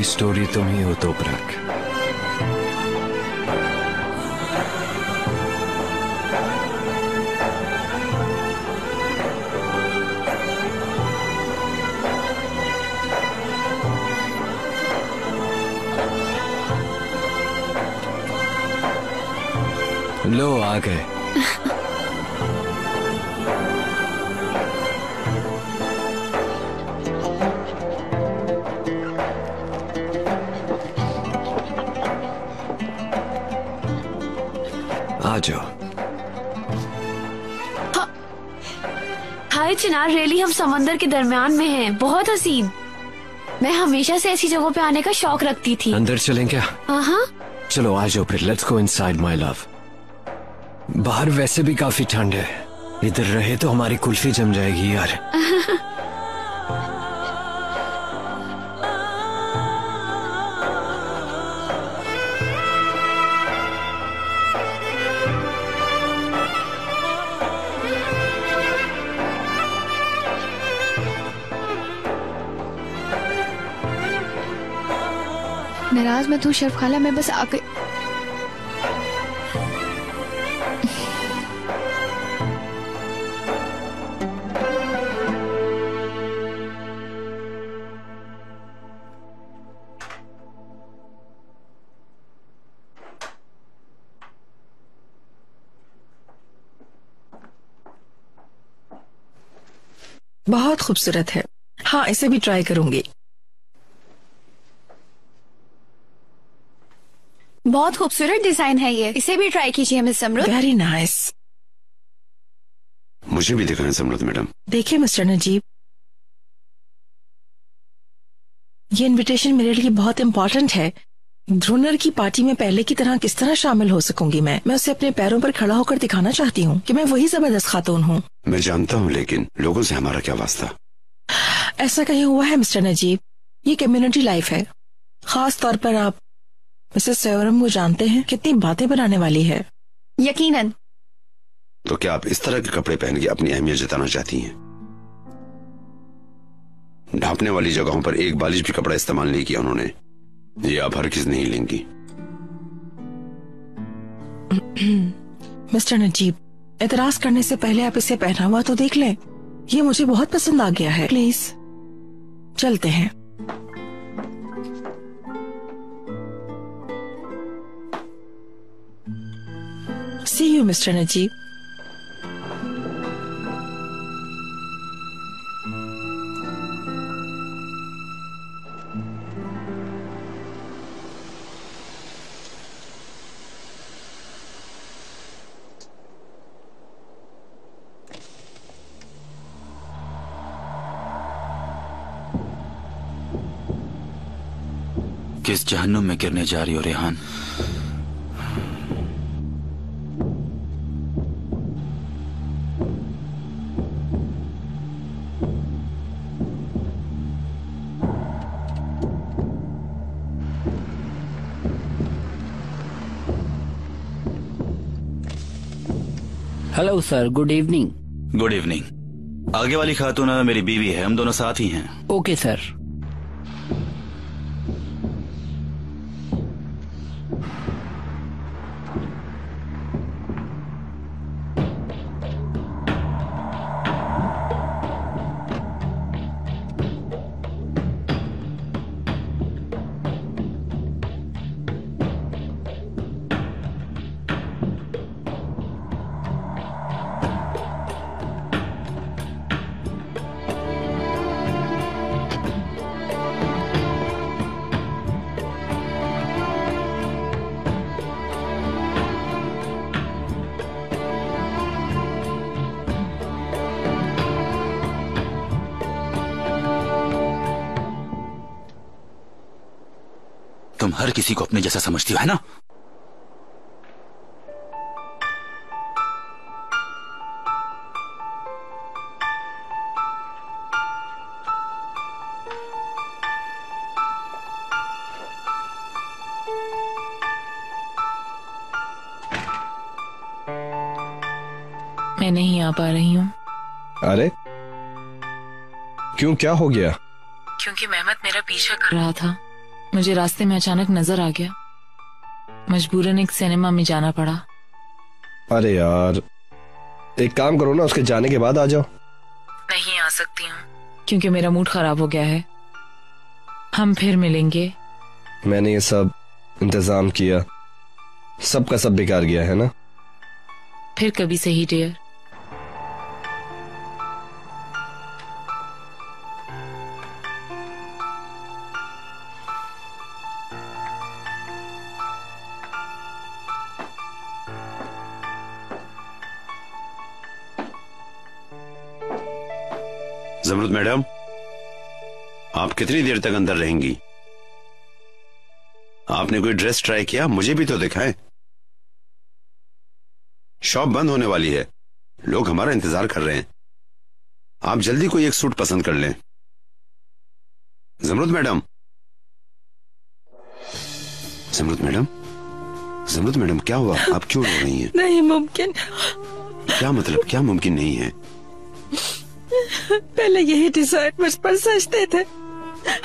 मेरी स्टोरी तुम ही हो तोपरक। लो आ गए। आ जाओ। हाय चिनार, रियली हम समंदर के दरमियान में हैं, बहुत हसीन। मैं हमेशा से ऐसी जगहों पे आने का शौक रखती थी। अंदर चलें क्या? हाँ। चलो आ जाओ फिर, let's go inside my love. बाहर वैसे भी काफी ठंड है, इधर रहे तो हमारी कुल्फी जम जाएगी यार। नाराज मत हूँ शर्फ खाला, मैं बस आके बहुत खूबसूरत है। हाँ, इसे भी ट्राई करूंगी। बहुत खूबसूरत डिजाइन है ये, इसे भी ट्राई कीजिए मिस समरुद। Very nice. मुझे भी दिखाएं समरुद मैडम। देखिए मिस्टर नजीब, ये इनविटेशन मेरे लिए बहुत इम्पोर्टेंट है। ध्रुनर की पार्टी में पहले की तरह किस तरह शामिल हो सकूंगी मैं उसे अपने पैरों पर खड़ा होकर दिखाना चाहती हूँ कि मैं वही जबरदस्त खातून हूँ। मैं जानता हूँ, लेकिन लोगों से हमारा क्या वास्ता? ऐसा कहीं हुआ है मिस्टर नजीब? ये कम्युनिटी लाइफ है। खास तौर पर आप मिसेस सेवरम को जानते हैं, कितनी बातें बनाने वाली है। यकीनन। तो क्या आप इस तरह के कपड़े पहन के अपनी अहमियत जताना चाहती हैं? ढांपने वाली जगहों पर एक बालिश भी कपड़ा इस्तेमाल नहीं किया उन्होंने। ये आप हर किस नहीं लेंगी। मिस्टर नजीब, एतराज करने से पहले आप इसे पहना हुआ तो देख लें। ये मुझे बहुत पसंद आ गया है। प्लीज चलते हैं। सी यू मिस्टर नजीब। किस जहन्नुम में गिरने जा रही हो Rehan? Hello sir, good evening. Good evening. आगे वाली खातून मेरी बीवी है, हम दोनों साथ ही हैं। Okay sir. तुम हर किसी को अपने जैसा समझती हो, है ना? मैं नहीं आ पा रही हूँ। अरे क्यों, क्या हो गया? क्योंकि मेहमत मेरा पीछा कर रहा था। मुझे रास्ते में अचानक नजर आ गया। मजबूरन एक सिनेमा में जाना पड़ा। अरे यार, एक काम करो ना, उसके जाने के बाद आ जाओ। नहीं आ सकती हूँ क्योंकि मेरा मूड खराब हो गया है। हम फिर मिलेंगे। मैंने ये सब इंतजाम किया, सब का सब बेकार गया है ना। फिर कभी सही डियर। जमरुद मैडम, आप कितनी देर तक अंदर रहेंगी? आपने कोई ड्रेस ट्राई किया? मुझे भी तो दिखाएं। शॉप बंद होने वाली है, लोग हमारा इंतजार कर रहे हैं। आप जल्दी कोई एक सूट पसंद कर लें। जमरुद मैडम, जमरुद मैडम, जमरुद मैडम, क्या हुआ? आप क्यों रो रही हैं? नहीं मुमकिन। क्या मतलब क्या मुमकिन नहीं है? पहले यही डिजाइन मुझ पर सजते थे,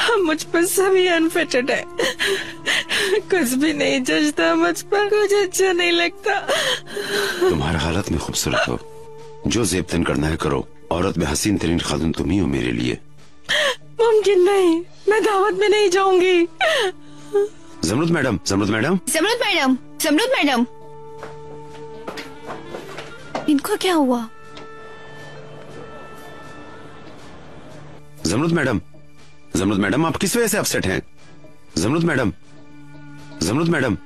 हम मुझ पर सभी अनफिटेड है। कुछ भी नहीं जचता मुझ पर, कुछ अच्छा नहीं लगता। तुम्हारा हालत में खूबसूरत हो, जो जेबतन करना है करो। औरत में हसीन तरीन खातून तुम ही हो मेरे लिए। मुमकिन नहीं, मैं दावत में नहीं जाऊंगी। जमरुद मैडम, जमरुद मैडम, जमरुद मैडम, जमरुद मैडम, इनको क्या हुआ? जमरुद मैडम, जमरुद मैडम, आप किस वजह से अपसेट हैं? जमरुद मैडम, जमरुद मैडम,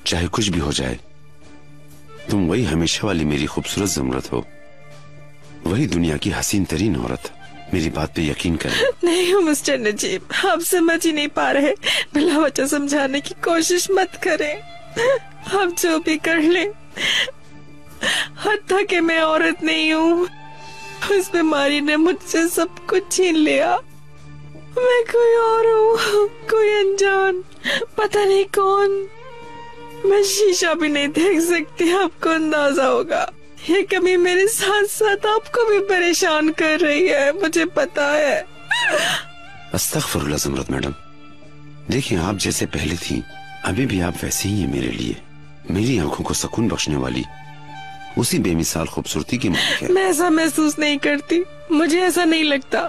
चाहे कुछ भी हो जाए, तुम वही हमेशा वाली मेरी खूबसूरत जमरुद हो, वही दुनिया की हसीन तरीन औरत। मेरी बात पे यकीन करें। नहीं मिस्टर नजीब, आप समझ ही नहीं पा रहे। बिला वजह समझाने की कोशिश मत करें। आप जो भी कर ले, हत्ता कि मैं औरत नहीं हूँ। उस बीमारी ने मुझसे सब कुछ छीन लिया। मैं कोई और हूँ, कोई अनजान, पता नहीं कौन। मैं शीशा भी नहीं देख सकती, आपको अंदाजा होगा। ये कमी मेरे साथ साथ आपको भी परेशान कर रही है, मुझे पता है। अस्तगफिरुल्लाह जमरुद मैडम, देखिए आप जैसे पहले थी, अभी भी आप वैसे ही हैं मेरे लिए। मेरी आंखों को सुकून बख्शने वाली उसी बेमिसाल खूबसूरती की मालिक है। मैं ऐसा महसूस नहीं करती, मुझे ऐसा नहीं लगता।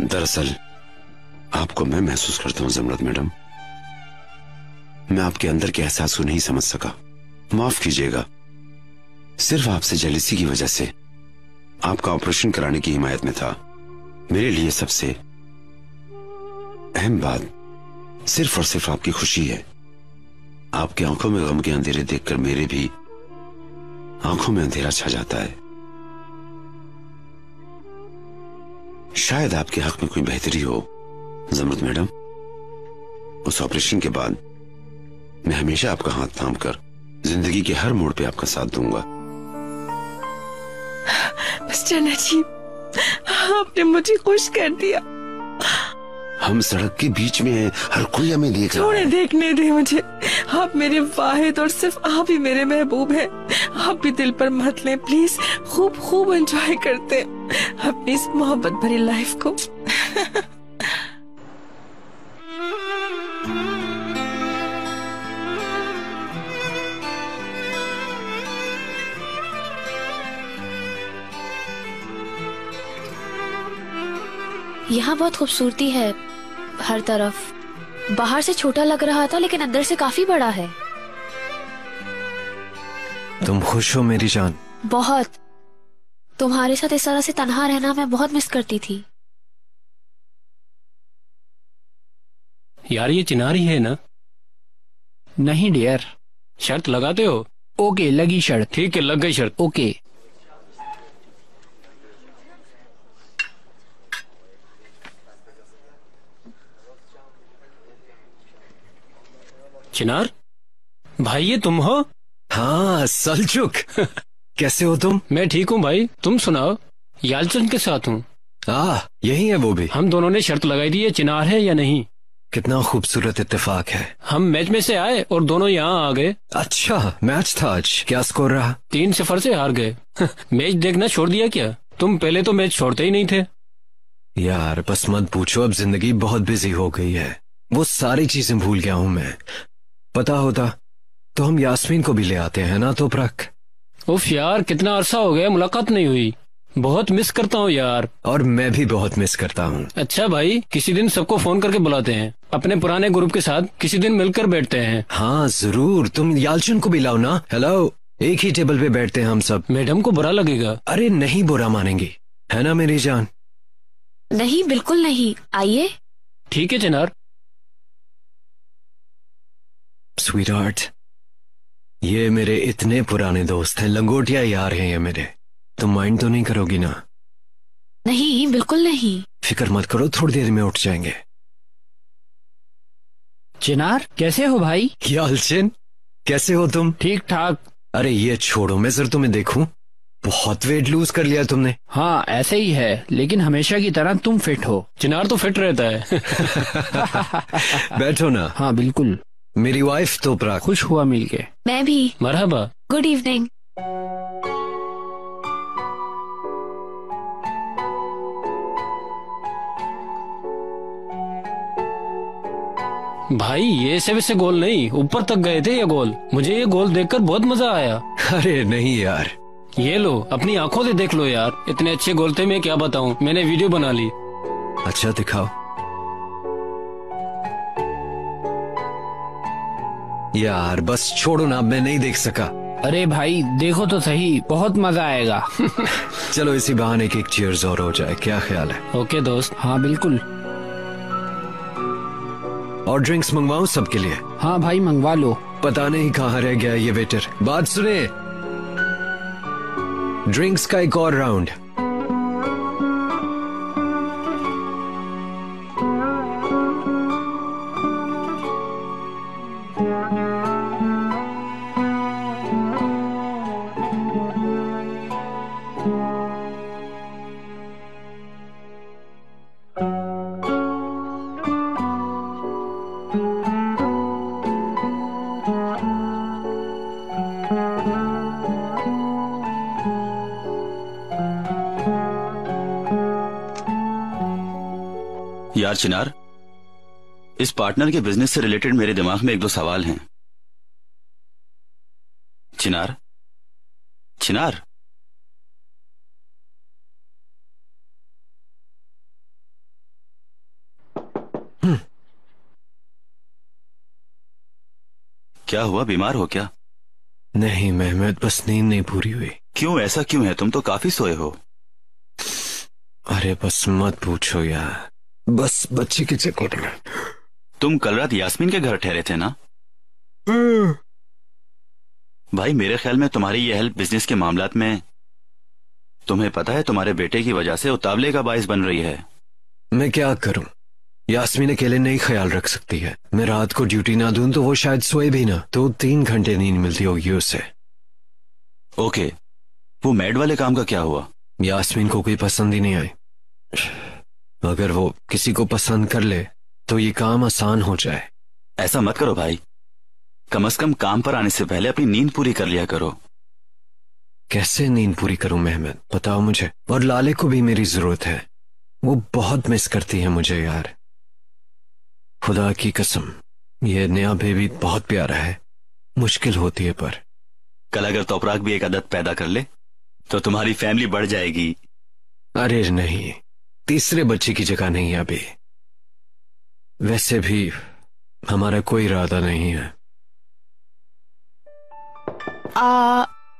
दरअसल आपको मैं महसूस करता हूँ जमरुद मैडम। मैं आपके अंदर के एहसास को नहीं समझ सका, माफ कीजिएगा। सिर्फ आपसे जेलिसी की वजह से आपका ऑपरेशन कराने की हिमायत में था। मेरे लिए सबसे अहम बात सिर्फ और सिर्फ आपकी खुशी है। आपकी आंखों में गम के अंधेरे देखकर मेरे भी आंखों में अंधेरा छा जाता है। शायद आपके हक में कोई बेहतरी हो जमरुद मैडम। उस ऑपरेशन के बाद मैं हमेशा आपका हाथ थाम कर जिंदगी के हर मोड़ पे आपका साथ दूंगा। मिस्टर नजीब, आपने मुझे खुश कर दिया। हम सड़क के बीच में हैं, हर कोई हमें देख रहा है। थोड़े देखने दे मुझे। आप मेरे वाहिद और सिर्फ आप ही मेरे महबूब हैं। आप भी दिल पर मत लें प्लीज। खूब खूब एंजॉय करते अपनी इस मोहब्बत भरी लाइफ को। यहाँ बहुत खूबसूरती है हर तरफ। बाहर से छोटा लग रहा था लेकिन अंदर से काफी बड़ा है। तुम खुश हो मेरी जान? बहुत। तुम्हारे साथ इस तरह से तन्हा रहना मैं बहुत मिस करती थी। यार ये चिनार ही है ना? नहीं डियर, शर्त लगाते हो? ओके लगी शर्त। ठीक है लग गई शर्त। ओके चिनार भाई, ये तुम हो? हाँ सलचुक। कैसे हो तुम? मैं ठीक हूँ भाई, तुम सुनाओ। यालचंद के साथ हूँ। यही है वो भी। हम दोनों ने शर्त लगाई थी, ये चिनार है या नहीं। कितना खूबसूरत इत्तेफाक है। हम मैच में से आए और दोनों यहाँ आ गए। अच्छा मैच था आज? क्या स्कोर रहा? 3-0 से हार गए। मैच देखना छोड़ दिया क्या? तुम पहले तो मैच छोड़ते ही नहीं थे। यार बस मत पूछो, अब जिंदगी बहुत बिजी हो गई है, वो सारी चीजें भूल गया हूं मैं। पता होता तो हम यास्मीन को भी ले आते हैं ना तोपरक। उफ यार, कितना अरसा हो गया, मुलाकात नहीं हुई। बहुत मिस करता हूँ यार। और मैं भी बहुत मिस करता हूँ। अच्छा भाई, किसी दिन सबको फोन करके बुलाते हैं, अपने पुराने ग्रुप के साथ किसी दिन मिलकर बैठते हैं। हाँ जरूर, तुम यालचन को भी लाओ ना। हेलो, एक ही टेबल पे बैठते हैं हम सब। मैडम को बुरा लगेगा। अरे नहीं, बुरा मानेंगी, है ना मेरी जान? नहीं, बिल्कुल नहीं, आइए। ठीक है चिनार। स्वीटहार्ट, ये मेरे इतने पुराने दोस्त हैं, लंगोटिया यार हैं ये मेरे। तुम माइंड तो नहीं करोगी ना? नहीं, बिल्कुल नहीं। फिक्र मत करो, थोड़ी देर में उठ जाएंगे। चिनार, कैसे हो भाई? यालचन, कैसे हो तुम? ठीक ठाक। अरे ये छोड़ो, मैं जरा तुम्हें देखूं। बहुत वेट लूज कर लिया तुमने। हाँ ऐसे ही है, लेकिन हमेशा की तरह तुम फिट हो। चिनार तो फिट रहता है। बैठो ना। हाँ बिल्कुल। मेरी वाइफ तोपरा। खुश हुआ मिलके। मैं भी। मरहबा। Good evening. भाई ये ऐसे वैसे गोल नहीं, ऊपर तक गए थे ये गोल। मुझे ये गोल देखकर बहुत मजा आया। अरे नहीं यार, ये लो, अपनी आंखों से देख लो यार, इतने अच्छे गोल थे, मैं क्या बताऊं। मैंने वीडियो बना ली। अच्छा दिखाओ। यार बस छोड़ो ना, अब मैं नहीं देख सका। अरे भाई देखो तो सही, बहुत मजा आएगा। चलो इसी बहाने की एक चीयर्स और हो जाए, क्या ख्याल है? ओके दोस्त। हाँ बिल्कुल। और ड्रिंक्स मंगवाऊं सबके लिए? हाँ भाई मंगवा लो। पता नहीं कहाँ रह गया ये वेटर। बात सुने, ड्रिंक्स का एक और राउंड। यार चिनार, इस पार्टनर के बिजनेस से रिलेटेड मेरे दिमाग में एक दो सवाल हैं। चिनार, चिनार, क्या हुआ, बीमार हो क्या? नहीं मेहमद, बस नींद नहीं पूरी हुई। क्यों, ऐसा क्यों है? तुम तो काफी सोए हो। अरे बस मत पूछो यार, बस बच्चे के चक्कर में। तुम कल रात यास्मीन के घर ठहरे थे ना? भाई मेरे ख्याल में तुम्हारी यह हेल्प बिजनेस के मामलात में, तुम्हें पता है, तुम्हारे बेटे की वजह से उतावले का बाइस बन रही है। मैं क्या करूं, यास्मीन अकेले नहीं ख्याल रख सकती है। मैं रात को ड्यूटी ना दूं तो वो शायद सोए भी ना, तो 3 घंटे नींद मिलती होगी उसे। ओके, वो मैड वाले काम का क्या हुआ? यास्मीन को कोई पसंद ही नहीं आई। अगर वो किसी को पसंद कर ले तो ये काम आसान हो जाए। ऐसा मत करो भाई, कम से कम काम पर आने से पहले अपनी नींद पूरी कर लिया करो। कैसे नींद पूरी करूं मेहमद, बताओ मुझे। और लाले को भी मेरी जरूरत है, वो बहुत मिस करती है मुझे यार। खुदा की कसम, ये नया बेबी बहुत प्यारा है, मुश्किल होती है पर। कल अगर तोपराक भी एक आदत पैदा कर ले तो तुम्हारी फैमिली बढ़ जाएगी। अरे नहीं, तीसरे बच्चे की जगह नहीं है अभी। वैसे भी हमारा कोई इरादा नहीं है।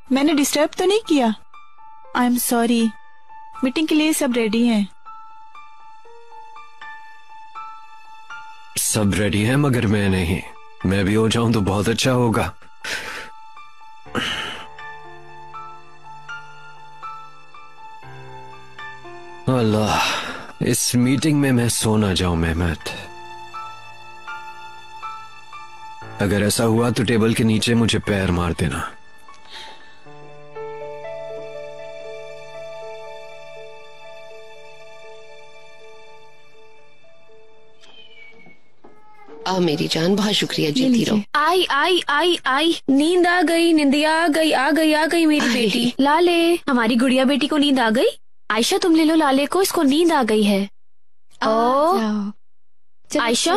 मैंने डिस्टर्ब तो नहीं किया? आई एम सॉरी, मीटिंग के लिए सब रेडी हैं। सब रेडी है मगर मैं नहीं। मैं भी हो जाऊं तो बहुत अच्छा होगा। अल्लाह, इस मीटिंग में मैं सो ना जाऊं मेहमद। अगर ऐसा हुआ तो टेबल के नीचे मुझे पैर मार देना। मेरी जान, बहुत शुक्रिया, जीती रहो। आई आई आई आई, नींद आ गई, निंदिया आ गई, आ गई आ गई मेरी बेटी। लाले, हमारी गुड़िया बेटी को नींद आ गई? आयशा तुम ले लो लाले को, इसको नींद आ गई है। आयशा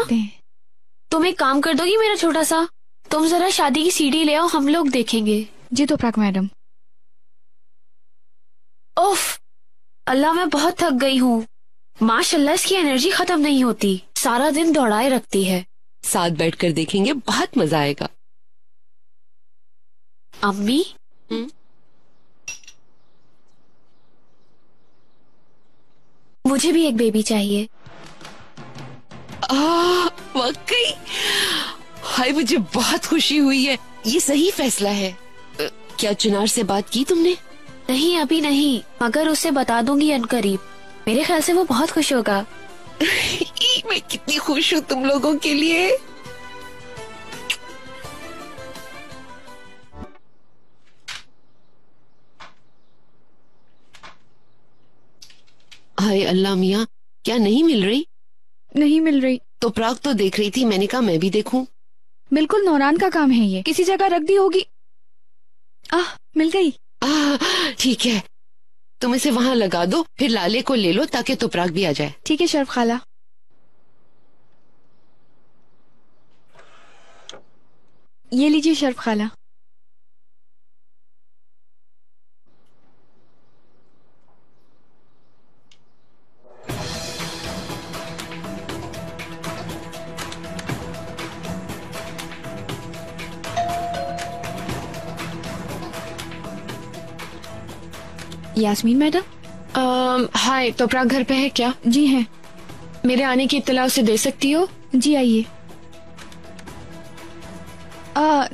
तुम एक काम कर दोगी मेरा छोटा सा, तुम जरा शादी की सीडी ले आओ, हम लोग देखेंगे। जी तोपराक मैडम। ओफ अल्लाह, मैं बहुत थक गई हूँ। माशाल्लाह इसकी एनर्जी खत्म नहीं होती, सारा दिन दौड़ाए रखती है। साथ बैठकर देखेंगे, बहुत मजा आएगा। अम्मी मुझे भी एक बेबी चाहिए। वाकई, हाय मुझे बहुत खुशी हुई है, ये सही फैसला है। क्या चिनार से बात की तुमने? नहीं अभी नहीं, मगर उसे बता दूंगी अनकरीब। मेरे ख्याल से वो बहुत खुश होगा। मैं कितनी खुश हूँ तुम लोगों के लिए। हाय अल्लाह मियाँ, क्या नहीं मिल रही? नहीं मिल रही। तो प्राग तो देख रही थी, मैंने कहा मैं भी देखूं। बिल्कुल नौरान का काम है ये, किसी जगह रख दी होगी। मिल गई। ठीक है, तुम इसे वहाँ लगा दो, फिर लाले को ले लो ताकि तुपराग भी आ जाए। ठीक है शर्फ खाला। ये लीजिए शर्फ खाला। यास्मीन मैडम। हाय, तुपराग घर पे है क्या? जी है। मेरे आने की इत्तला उसे दे सकती हो? जी आइए।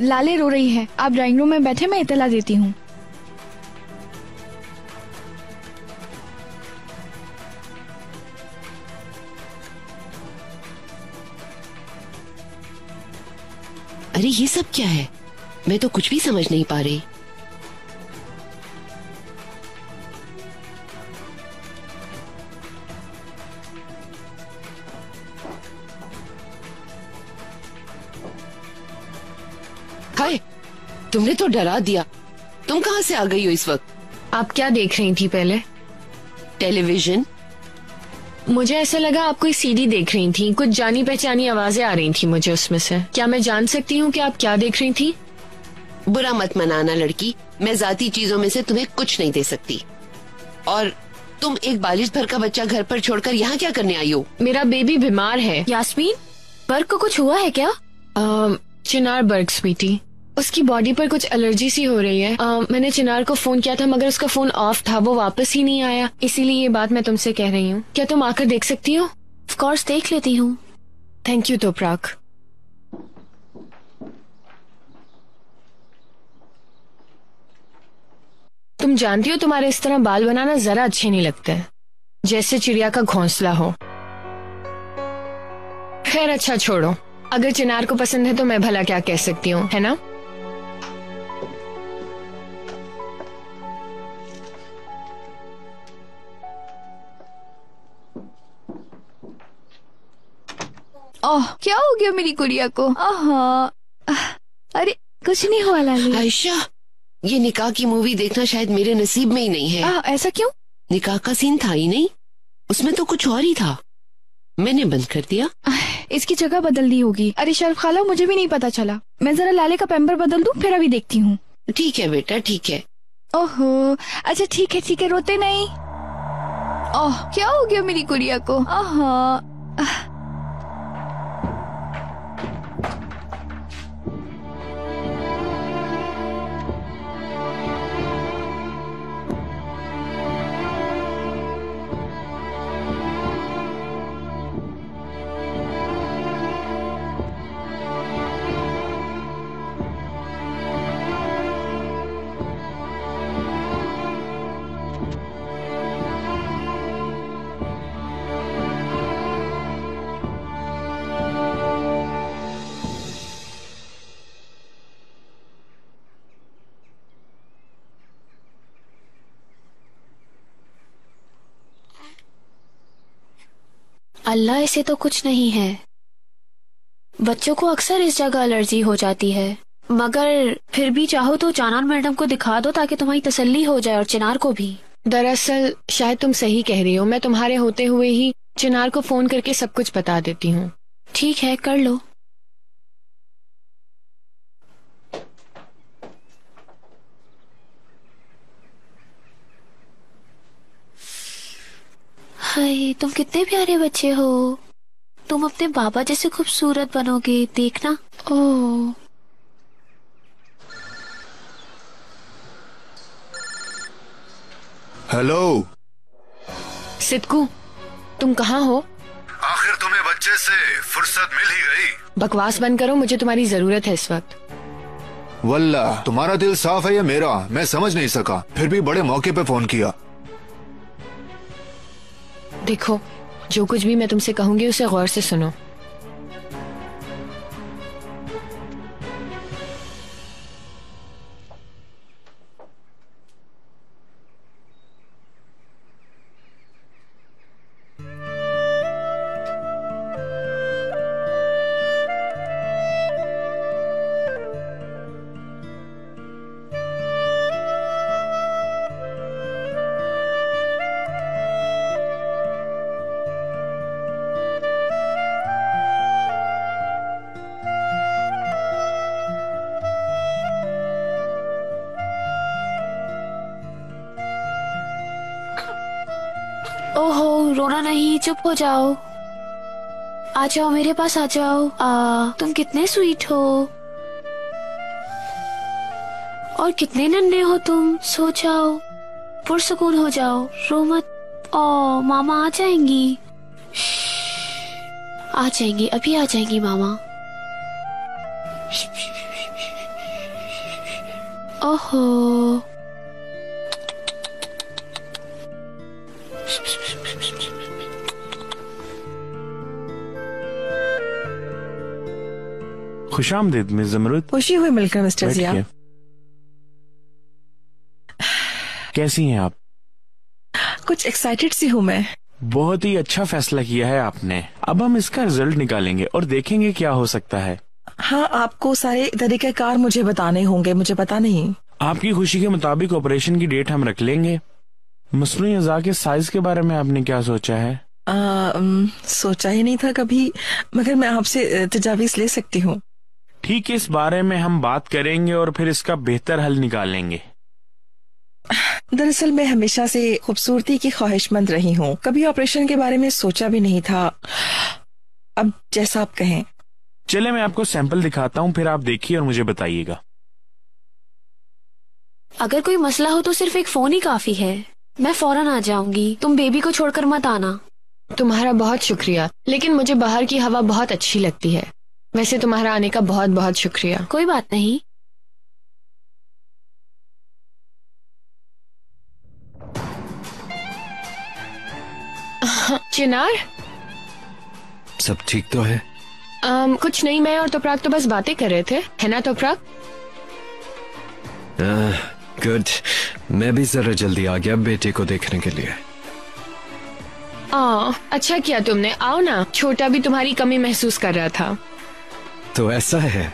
लाले रो रही है, आप ड्राइंग रूम में बैठे, मैं इत्तला देती हूँ। अरे ये सब क्या है? मैं तो कुछ भी समझ नहीं पा रही। हाय, तुमने तो डरा दिया। तुम कहाँ से आ गई हो इस वक्त? आप क्या देख रही थी पहले? टेलीविजन। मुझे ऐसा लगा आप कोई सीडी देख रही थी, कुछ जानी पहचानी आवाजें आ रही थी मुझे उसमें से। क्या मैं जान सकती हूँ कि आप क्या देख रही थी? बुरा मत मनाना लड़की, मैं जाती चीजों में से तुम्हें कुछ नहीं दे सकती। और तुम एक बालिश भर का बच्चा घर पर छोड़कर यहाँ क्या करने आई हो? मेरा बेबी बीमार है। यास्मीन, बर्ग को कुछ हुआ है क्या? चिनार बर्ग स्वीटी, उसकी बॉडी पर कुछ एलर्जी सी हो रही है। मैंने चिनार को फोन किया था मगर उसका फोन ऑफ था, वो वापस ही नहीं आया, इसीलिए ये बात मैं तुमसे कह रही हूँ। क्या तुम आकर देख सकती हो? ऑफ कोर्स देख लेती हूँ। थैंक यू तुपराग। तुम जानती हो तुम्हारे इस तरह बाल बनाना जरा अच्छे नहीं लगते, जैसे चिड़िया का घोंसला हो। खैर अच्छा छोड़ो, अगर चिनार को पसंद है तो मैं भला क्या कह सकती हूँ, है ना? ओह क्या हो गया मेरी गुड़िया को? अरे कुछ नहीं हुआ लाली। आयशा, ये निकाह की मूवी देखना शायद मेरे नसीब में ही नहीं है। ऐसा क्यों? निकाह का सीन था ही नहीं, उसमें तो कुछ और ही था, मैंने बंद कर दिया। इसकी जगह बदल दी होगी। अरे शर्फ खाला, मुझे भी नहीं पता चला। मैं जरा लाले का पैम्पर बदल दूं, फिर अभी देखती हूँ। ठीक है बेटा, ठीक है। ओहो अच्छा ठीक है, रोते नहीं। ओह क्या हो गया मेरी गुड़िया को? अल्लाह, इसे तो कुछ नहीं है। बच्चों को अक्सर इस जगह एलर्जी हो जाती है, मगर फिर भी चाहो तो चानान मैडम को दिखा दो ताकि तुम्हारी तसल्ली हो जाए, और चिनार को भी। दरअसल शायद तुम सही कह रही हो, मैं तुम्हारे होते हुए ही चिनार को फोन करके सब कुछ बता देती हूँ। ठीक है, कर लो। हाय, तुम कितने प्यारे बच्चे हो। तुम अपने बाबा जैसे खूबसूरत बनोगे, देखना। ओह, हेलो सिद्धू, तुम कहाँ हो? आखिर तुम्हें बच्चे से फुर्सत मिल ही गई। बकवास बंद करो, मुझे तुम्हारी जरूरत है इस वक्त। वल्ला तुम्हारा दिल साफ है या मेरा, मैं समझ नहीं सका, फिर भी बड़े मौके पे फोन किया। देखो, जो कुछ भी मैं तुमसे कहूंगी उसे गौर से सुनो। ओहो, रोना नहीं, चुप हो जाओ। आ जाओ, मेरे पास आ जाओ। तुम कितने स्वीट हो और कितने नन्हे हो तुम। सो जाओ, पुरसुकून हो जाओ, रो मत। ओ, मामा आ जाएंगी। आ जाएंगी, अभी आ जाएंगी मामा। ओहो, खुशामदीद मिस ज़मरुद। खुशी हुई मिलकर मिस्टर जिया। कैसी हैं आप? कुछ एक्साइटेड सी हूँ मैं। बहुत ही अच्छा फैसला किया है आपने। अब हम इसका रिजल्ट निकालेंगे और देखेंगे क्या हो सकता है। हाँ, आपको सारे तरीके कार मुझे बताने होंगे, मुझे पता नहीं। आपकी खुशी के मुताबिक ऑपरेशन की डेट हम रख लेंगे। मसनूई अज़ा के साइज के बारे में आपने क्या सोचा है? सोचा ही नहीं था कभी, मगर मैं आपसे तजावीज़ ले सकती हूँ। ठीक है, इस बारे में हम बात करेंगे और फिर इसका बेहतर हल निकालेंगे। दरअसल मैं हमेशा से खूबसूरती की ख्वाहिशमंद रही हूँ, कभी ऑपरेशन के बारे में सोचा भी नहीं था। अब जैसा आप कहें। चले, मैं आपको सैंपल दिखाता हूँ, फिर आप देखिए और मुझे बताइएगा। अगर कोई मसला हो तो सिर्फ एक फोन ही काफी है। मैं फौरन आ जाऊंगी, तुम बेबी को छोड़कर मत आना। तुम्हारा बहुत शुक्रिया, लेकिन मुझे बाहर की हवा बहुत अच्छी लगती है। वैसे तुम्हारा आने का बहुत बहुत शुक्रिया। कोई बात नहीं। चिनार, सब ठीक तो है? कुछ नहीं, मैं और तोपराग तो बस बातें कर रहे थे, है ना तोपराग? गुड, मैं भी जरा जल्दी आ गया बेटे को देखने के लिए। अच्छा किया तुमने। आओ ना, छोटा भी तुम्हारी कमी महसूस कर रहा था। तो ऐसा है।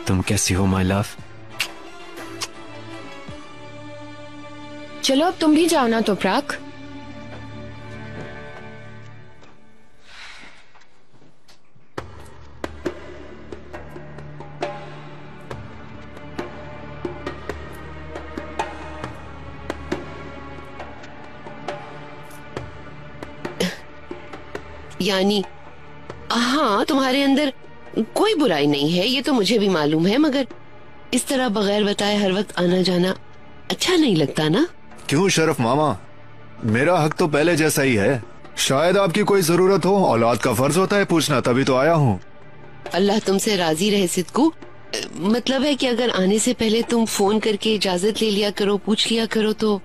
तुम कैसी हो माय लव? चलो अब तुम भी जाओ ना तोपराग। यानी हाँ, तुम्हारे अंदर कोई बुराई नहीं है, ये तो मुझे भी मालूम है, मगर इस तरह बगैर बताए हर वक्त आना जाना अच्छा नहीं लगता ना। क्यों शरफ मामा, मेरा हक तो पहले जैसा ही है। शायद आपकी कोई जरूरत हो, औलाद का फर्ज होता है पूछना, तभी तो आया हूँ। अल्लाह तुमसे राजी रहे सिद्धू। मतलब है कि अगर आने से पहले तुम फोन करके इजाजत ले लिया करो, पूछ लिया करो। तो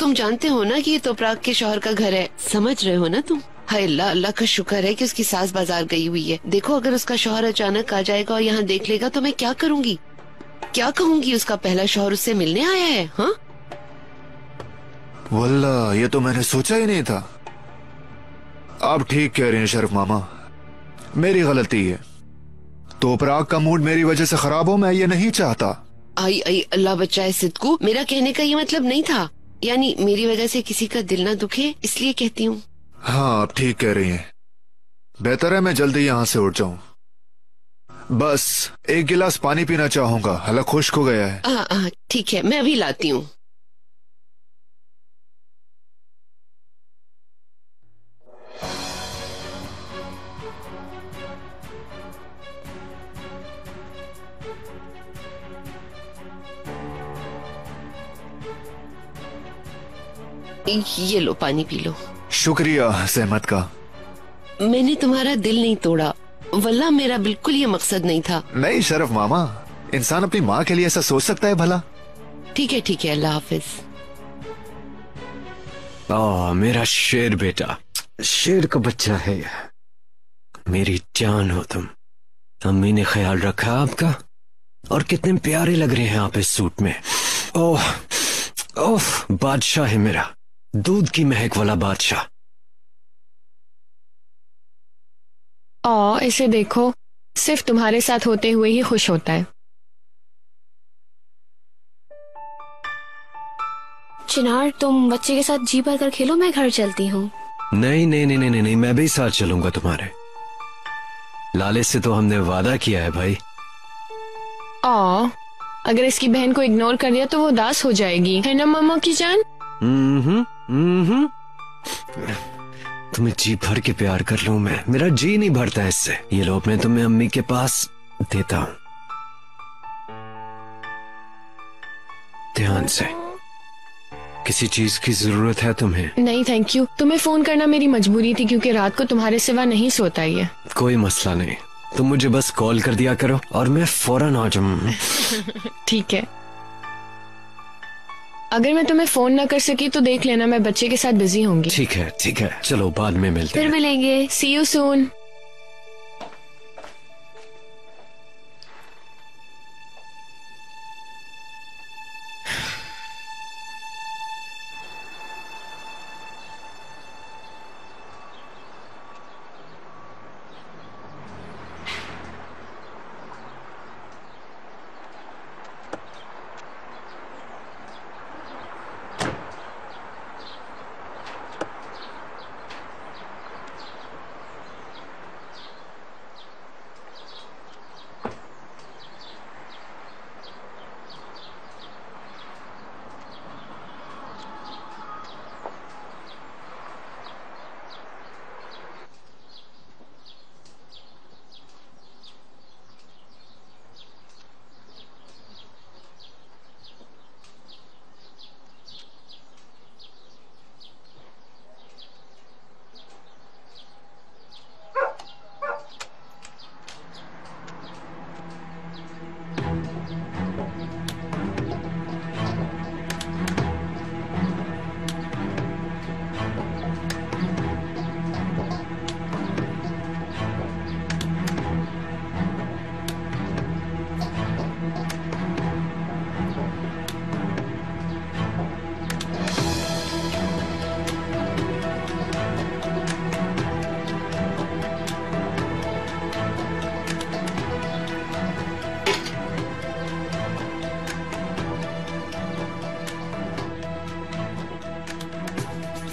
तुम जानते हो ना कि ये तोपराग के शौहर का घर है, समझ रहे हो ना तुम। हाय अल्लाह, अल्लाह का शुक्र है कि उसकी सास बाजार गई हुई है। देखो, अगर उसका शौहर अचानक आ जाएगा और यहाँ देख लेगा तो मैं क्या करूँगी, क्या कहूँगी? उसका पहला शौहर उससे मिलने आया है। हाँ वल्ला, ये तो मैंने सोचा ही नहीं था। आप ठीक कह रहे हैं शरफ मामा, मेरी गलती है। तोपराग का मूड मेरी वजह से खराब हो, मैं ये नहीं चाहता। आई आई अल्लाह बचाए सिद्कू, मेरा कहने का ये मतलब नहीं था। यानी मेरी वजह से किसी का दिल ना दुखे इसलिए कहती हूँ। हाँ आप ठीक कह रही हैं। बेहतर है मैं जल्दी यहाँ से उठ जाऊँ। बस एक गिलास पानी पीना चाहूंगा, हलक खुश्क हो गया है। ठीक है, मैं अभी लाती हूँ। ये लो पानी पी लो। शुक्रिया सहमत का। मैंने तुम्हारा दिल नहीं तोड़ा, वल्लाह मेरा बिल्कुल ये मकसद नहीं था। नहीं शरफ मामा, इंसान अपनी माँ के लिए ऐसा सोच सकता है भला। ठीक है, अल्लाह हाफिज। मेरा शेर बेटा, शेर का बच्चा है यह। मेरी जान हो तुम। अम्मी ने ख्याल रखा आपका, और कितने प्यारे लग रहे हैं आप इस सूट में। ओह ओह, बादशाह है मेरा, दूध की महक वाला बादशाह। इसे देखो, सिर्फ तुम्हारे साथ होते हुए ही खुश होता है। चिनार, तुम बच्चे के साथ जी भर कर खेलो, मैं घर चलती हूँ। नहीं नहीं नहीं नहीं नहीं, मैं भी साथ चलूंगा तुम्हारे। लाले से तो हमने वादा किया है भाई। अगर इसकी बहन को इग्नोर कर दिया तो वो उदास हो जाएगी, है ना मामा की जान? तुम्हें जी भर के प्यार कर लूं मैं, मेरा जी नहीं भरता इससे। ये लो, मैं तुम्हें अम्मी के पास देता हूं, ध्यान से। किसी चीज की जरूरत है तुम्हें? नहीं थैंक यू, तुम्हें फोन करना मेरी मजबूरी थी क्योंकि रात को तुम्हारे सिवा नहीं सोता ये। कोई मसला नहीं, तुम मुझे बस कॉल कर दिया करो और मैं फौरन आ जाऊं। ठीक है। अगर मैं तुम्हें फोन ना कर सकी तो देख लेना, मैं बच्चे के साथ बिजी होंगी। ठीक है, चलो बाद में मिलते हैं। फिर मिलेंगे। सी यू सून।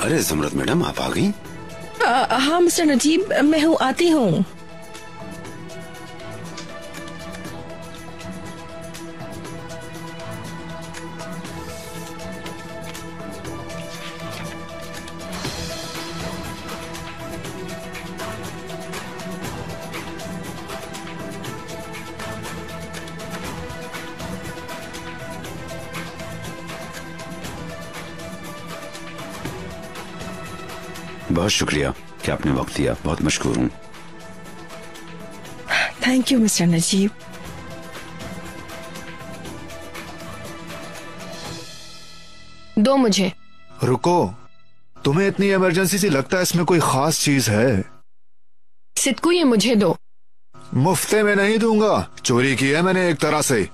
अरे जमरत मैडम, आप आ गई? हाँ मिस्टर नजीब, मैं हूँ, आती हूँ। बहुत शुक्रिया कि आपने वक्त दिया, बहुत मशकूर हूँ। Thank you mister Najib. दो मुझे। रुको, तुम्हें इतनी इमरजेंसी सी लगता है इसमें कोई खास चीज है? सिद्कू ये मुझे दो। मुफ्ते में नहीं दूंगा, चोरी की है मैंने एक तरह से।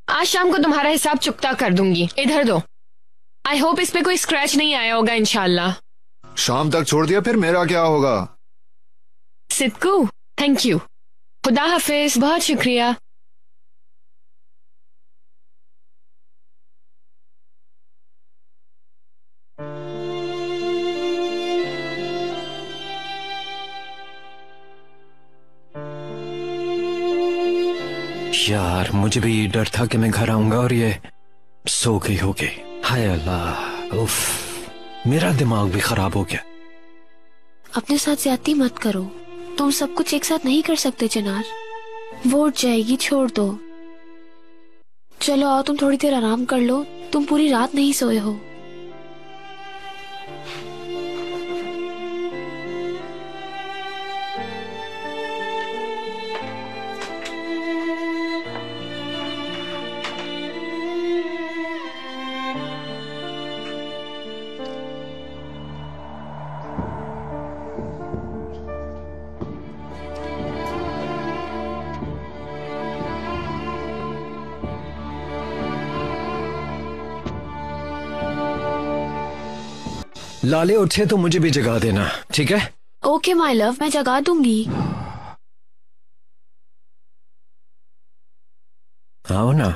आज शाम को तुम्हारा हिसाब चुकता कर दूंगी, इधर दो। आई होप इस पे कोई स्क्रैच नहीं आया होगा इंशाल्लाह। शाम तक छोड़ दिया फिर मेरा क्या होगा? सिद्कू थैंक यू, खुदा हाफिज, बहुत शुक्रिया। यार मुझे भी डर था कि मैं घर आऊंगा और ये सो गई होगी। हाय अल्लाह, उफ, मेरा दिमाग भी खराब हो गया। अपने साथ ज्यादती मत करो, तुम सब कुछ एक साथ नहीं कर सकते चिनार। वो उठ जाएगी, छोड़ दो। चलो आओ, तुम थोड़ी देर आराम कर लो, तुम पूरी रात नहीं सोए हो। लाले उठे तो मुझे भी जगा देना, ठीक है? ओके माय लव, मैं जगा दूंगी। आओ ना।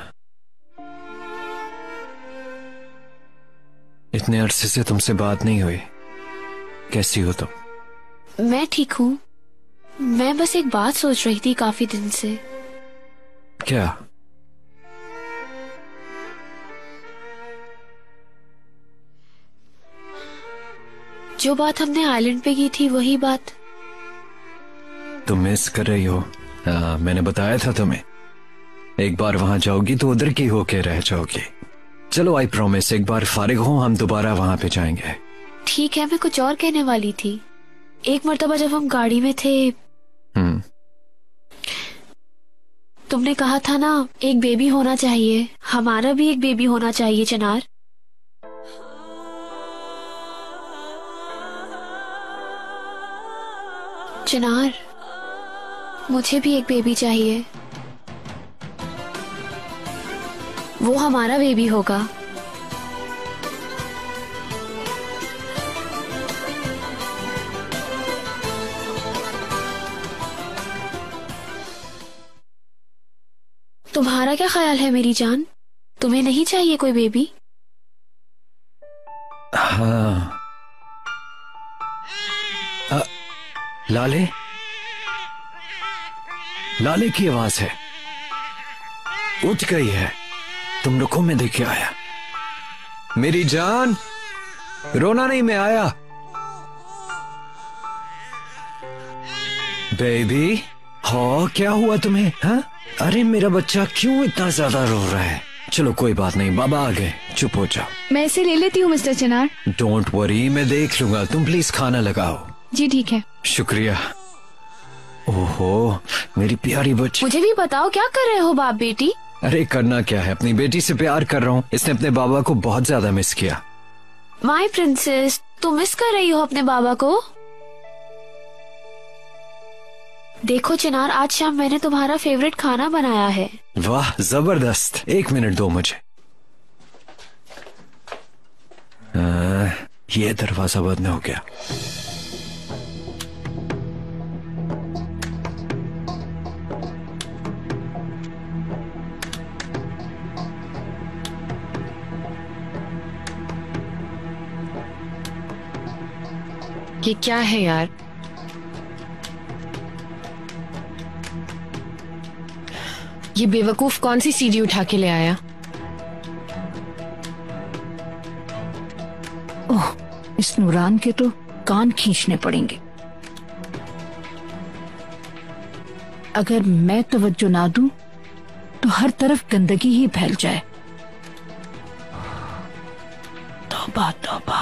इतने अरसे से तुमसे बात नहीं हुई, कैसी हो तुम? मैं ठीक हूँ। मैं बस एक बात सोच रही थी काफी दिन से। क्या? जो बात हमने आइलैंड पे की थी, वही बात। तुम मिस कर रही हो? मैंने बताया था तुम्हें, एक बार वहां जाओगी तो उधर की होके रह जाओगी। चलो आई प्रॉमिस, एक बार फारिग हो हम दोबारा वहां पे जाएंगे। ठीक है, मैं कुछ और कहने वाली थी। एक मर्तबा जब हम गाड़ी में थे, तुमने कहा था ना एक बेबी होना चाहिए, हमारा भी एक बेबी होना चाहिए चिनार। चिनार, मुझे भी एक बेबी चाहिए। वो हमारा बेबी होगा। तुम्हारा क्या ख्याल है मेरी जान? तुम्हें नहीं चाहिए कोई बेबी? हाँ। लाले, लाले की आवाज है, उठ गई है। तुम रुको, मैं देख के आया। मेरी जान, रोना नहीं, मैं आया। बेबी, हाँ क्या हुआ तुम्हें? हाँ? अरे मेरा बच्चा क्यों इतना ज्यादा रो रहा है? चलो कोई बात नहीं, बाबा आ गए, चुप हो जाओ। मैं इसे ले लेती हूँ मिस्टर चिनार। डोंट वरी, मैं देख लूंगा। तुम प्लीज खाना लगाओ। जी ठीक है। शुक्रिया। ओहो मेरी प्यारी बच्ची। मुझे भी बताओ क्या कर रहे हो बाप बेटी? अरे करना क्या है, अपनी बेटी से प्यार कर रहा हूँ। इसने अपने बाबा को बहुत ज्यादा मिस किया। माय प्रिंसेस, तुम मिस कर रही हो अपने बाबा को? देखो चिनार, आज शाम मैंने तुम्हारा फेवरेट खाना बनाया है। वाह जबरदस्त। एक मिनट दो मुझे। ये दरवाजा बंद हो गया। ये क्या है यार? ये बेवकूफ कौन सी सीढ़ी उठा के ले आया? ओह, इस नूरान के तो कान खींचने पड़ेंगे। अगर मैं तवज्जो ना दूं तो हर तरफ गंदगी ही फैल जाए। तौबा तौबा।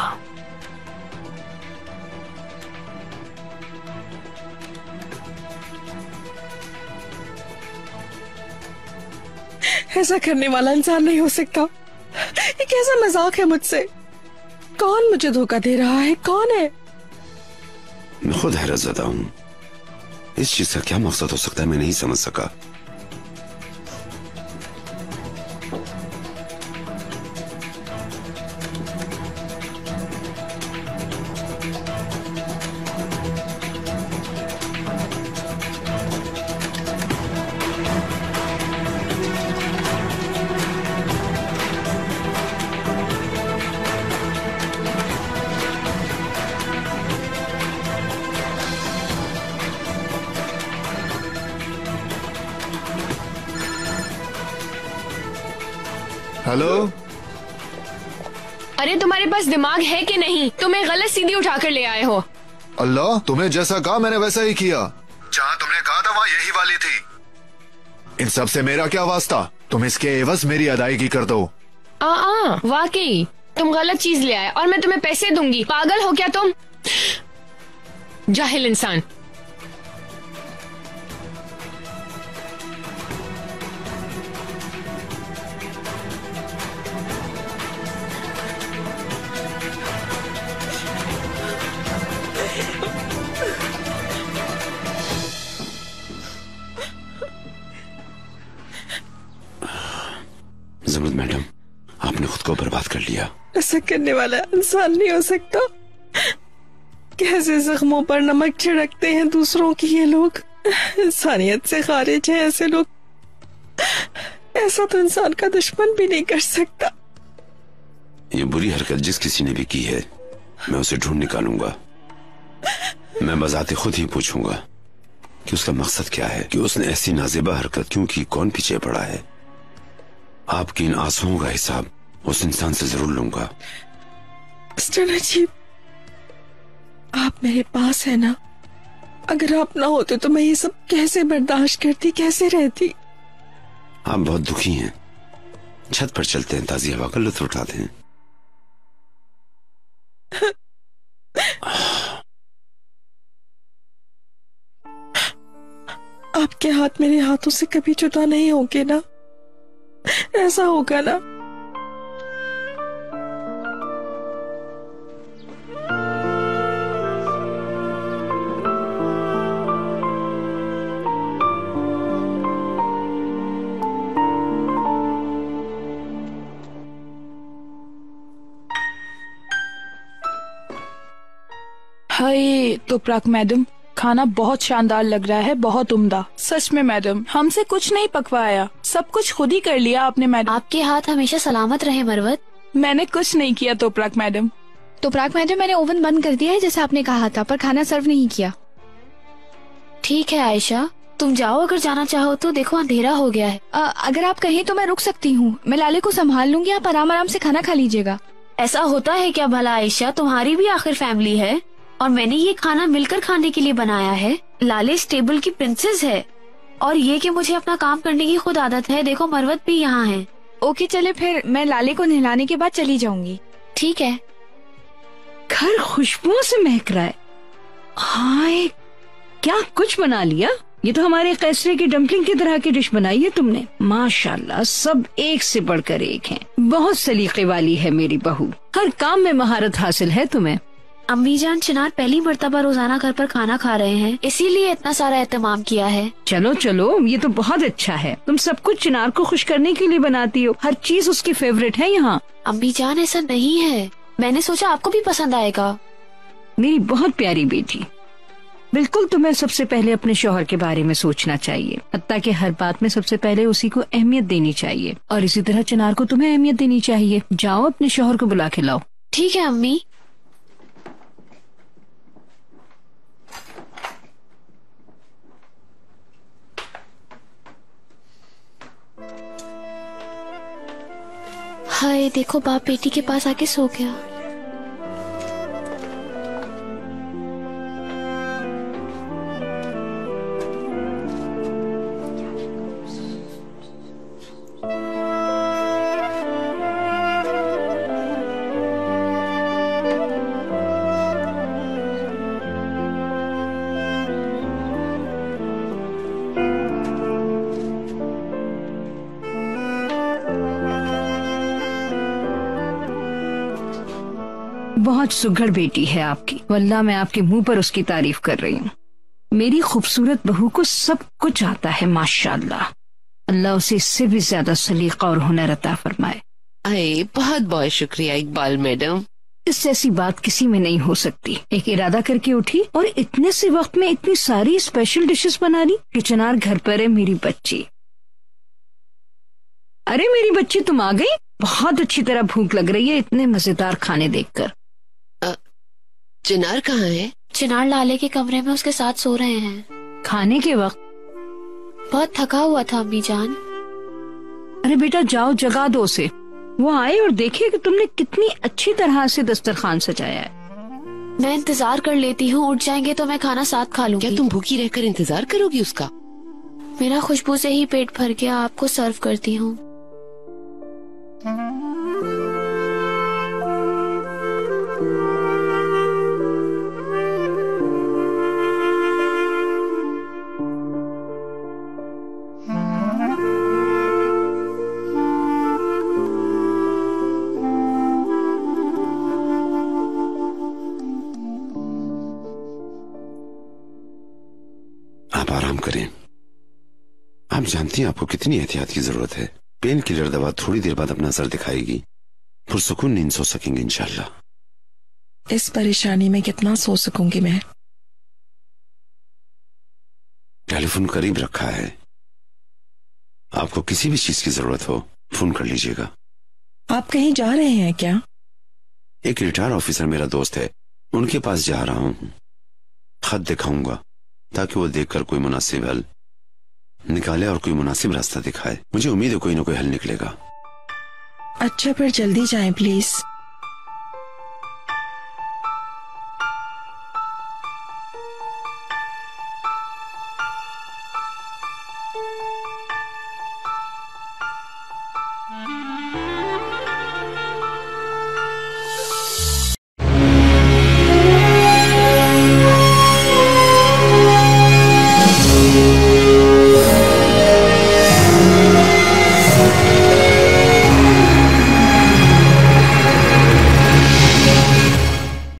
ऐसा करने वाला इंसान नहीं हो सकता। ये कैसा मजाक है मुझसे? कौन मुझे धोखा दे रहा है? कौन है? मैं खुद हैरत ज़दा हूँ। इस चीज का क्या मकसद हो सकता है, मैं नहीं समझ सका। हेलो। अरे तुम्हारे पास दिमाग है कि नहीं? तुम्हें गलत सीधी उठाकर ले आए हो। अल्लाह, तुम्हें जैसा कहा मैंने वैसा ही किया। जहाँ तुमने कहा था वहाँ यही वाली थी। इन सब से मेरा क्या वास्ता? तुम इसके एवज मेरी अदायगी कर दो। वाकई तुम गलत चीज ले आए और मैं तुम्हें पैसे दूंगी। पागल हो क्या तुम? जाहिल इंसान। जमरद मैडम, आपने खुद को बर्बाद कर लिया। ऐसा करने वाला इंसान नहीं हो सकता। कैसे जख्मों पर नमक छिड़कते हैं दूसरों की ये लोग। इंसानियत से खारिज है ऐसे लोग। ऐसा तो इंसान का दुश्मन भी नहीं कर सकता। ये बुरी हरकत जिस किसी ने भी की है, मैं उसे ढूंढ निकालूंगा। मैं बजाते खुद ही पूछूंगा कि उसका मकसद क्या है, कि उसने ऐसी नाजेबा हरकत क्यों की, कौन पीछे पड़ा है। आपकी इन आंसुओं का हिसाब उस इंसान से जरूर लूंगा। मिस्टर नजीब, आप मेरे पास है ना? अगर आप ना होते तो मैं ये सब कैसे बर्दाश्त करती, कैसे रहती? आप बहुत दुखी हैं। छत पर चलते हैं, ताजी हवा का लुत्फ उठाते हैं। आपके हाथ मेरे हाथों से कभी जुदा नहीं होंगे ना? ऐसा होगा ना? हाय तोपराक मैडम, खाना बहुत शानदार लग रहा है, बहुत उम्दा। सच में मैडम, हमसे कुछ नहीं पकवाया, सब कुछ खुद ही कर लिया आपने मैडम। आपके हाथ हमेशा सलामत रहे मरवत। मैंने कुछ नहीं किया तोपराक मैडम। तोपराक मैडम, मैंने ओवन बंद कर दिया है जैसे आपने कहा था, पर खाना सर्व नहीं किया। ठीक है आयशा, तुम जाओ, अगर जाना चाहो तो। देखो अंधेरा हो गया है। अगर आप कहें तो मैं रुक सकती हूँ। मैं लाले को संभाल लूंगी, आप आराम आराम से खाना खा लीजिएगा। ऐसा होता है क्या भला आयशा? तुम्हारी भी आखिर फैमिली है और मैंने ये खाना मिलकर खाने के लिए बनाया है। लाले इस टेबल की प्रिंसेस है और ये कि मुझे अपना काम करने की खुद आदत है। देखो मरवत भी यहाँ है। ओके चले फिर, मैं लाले को नहलाने के बाद चली जाऊंगी। ठीक है। घर खुशबुओं से महक रहा है। हाय, क्या कुछ बना लिया। ये तो हमारे कैसरे की डम्पलिंग की तरह की डिश बनाई है तुमने। माशाल्लाह, सब एक से बढ़कर एक हैं। बहुत सलीके वाली है मेरी बहू, हर काम में महारत हासिल है तुम्हें। अम्मी जान, चिनार पहली मर्तबा रोजाना घर पर खाना खा रहे हैं, इसीलिए इतना सारा एहतमाम किया है। चलो चलो, ये तो बहुत अच्छा है। तुम सब कुछ चिनार को खुश करने के लिए बनाती हो, हर चीज उसकी फेवरेट है यहाँ। अम्मी जान, ऐसा नहीं है, मैंने सोचा आपको भी पसंद आएगा। मेरी बहुत प्यारी बेटी, बिल्कुल तुम्हें सबसे पहले अपने शौहर के बारे में सोचना चाहिए। हत्ता कि हर बात में सबसे पहले उसी को अहमियत देनी चाहिए, और इसी तरह चिनार को तुम्हें अहमियत देनी चाहिए। जाओ अपने शौहर को बुला के लाओ। ठीक है अम्मी। हाय देखो, बाप बेटी के पास आके सो गया। बहुत सुघड़ बेटी है आपकी, वल्लाह मैं आपके मुंह पर उसकी तारीफ कर रही हूँ। मेरी खूबसूरत बहू को सब कुछ आता है माशाल्लाह। अल्लाह उसे इससे भी ज्यादा सलीका और हुनर अता फरमाए। अरे बहुत बहुत शुक्रिया इकबाल मैडम। इस जैसी बात किसी में नहीं हो सकती। एक इरादा करके उठी और इतने से वक्त में इतनी सारी स्पेशल डिशेस बना ली कि चिनार घर पर है मेरी बच्ची। अरे मेरी बच्ची, तुम आ गई। बहुत अच्छी तरह भूख लग रही है इतने मजेदार खाने देखकर। चिनार कहाँ है? चिनार लाले के कमरे में उसके साथ सो रहे हैं। खाने के वक्त बहुत थका हुआ था अम्मी जान। अरे बेटा जाओ, जगा दो उसे। वो आए और देखे कि तुमने कितनी अच्छी तरह से दस्तरखान सजाया है। मैं इंतजार कर लेती हूँ, उठ जाएंगे तो मैं खाना साथ खा लूंगी। क्या तुम भूखी रहकर इंतजार करोगी उसका? मेरा खुशबू से ही पेट भर गया, आपको सर्व करती हूँ। आप आराम करें। आप जानती हैं आपको कितनी एहतियात की जरूरत है। पेन किलर दवा थोड़ी देर बाद अपना असर दिखाएगी, पुरसुकून नींद सो सकेंगे इंशाल्लाह। इस परेशानी में कितना सो सकूंगी मैं? टेलीफोन करीब रखा है, आपको किसी भी चीज की जरूरत हो फोन कर लीजिएगा। आप कहीं जा रहे हैं क्या? एक रिटायर ऑफिसर मेरा दोस्त है, उनके पास जा रहा हूं। खत दिखाऊंगा ताकि वो देखकर कोई मुनासिब हल निकाले और कोई मुनासिब रास्ता दिखाए। मुझे उम्मीद है कोई ना कोई हल निकलेगा। अच्छा, फिर जल्दी जाएं प्लीज।